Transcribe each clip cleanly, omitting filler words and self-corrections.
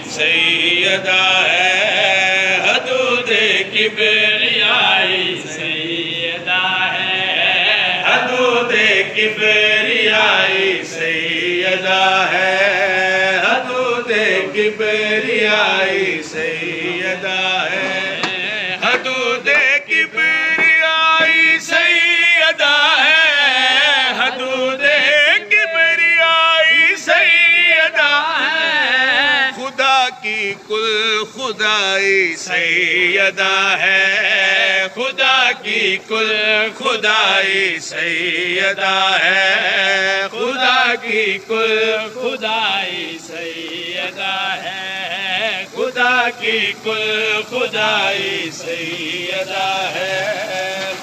सैयदा है हदूद किबरियाई सैयदा है हदूद किबरियाई सैयदा है हदूद किबरियाई सैयदा है हदूद किबरियाई सैयदा है हदूद किबरियाई सैयदा है खुदा की कुल खुदाई सैयदा है खुदा की कुल खुदाई सैयदा है खुदा की कुल खुदाई सैयदा है खुदा की कुल खुदाई सैयदा है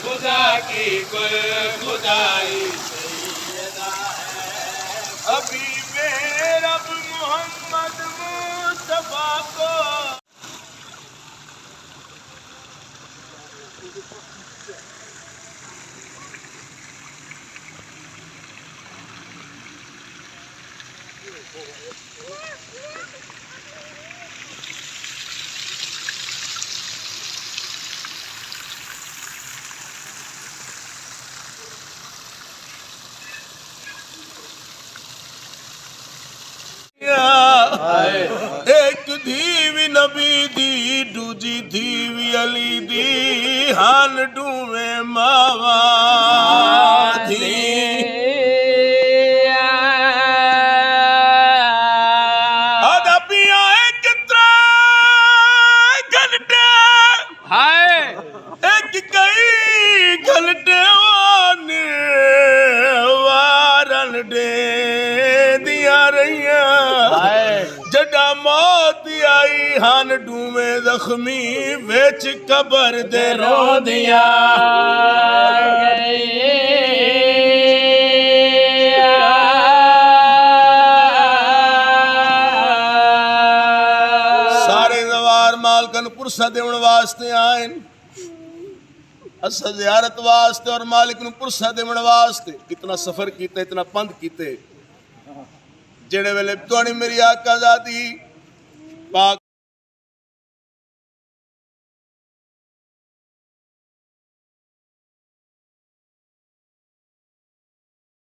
खुदा की कुल खुदाई सैयदा है अभी रब मोहम्मद मुस्तफा को एक धीवी नबी दी दूजी धीवी अली दी हाल डूवे मावा दी अदबिया कितरा घंटे हाय एक कई घंटे वारन दे दिया रहिया जड़ा मौत आई हन डूमे जख्मी विच कबर दे रो दिया सारे जवार मालकन पुरसा देवन वास्ते आए असा ज़ियारत वास्ते और मालिक नूं पुरसा देवन वास्ते कितना सफर कीते इतना पंध कीते जेड़े वेले तुहाडी मेरी आका ज़ाती पाक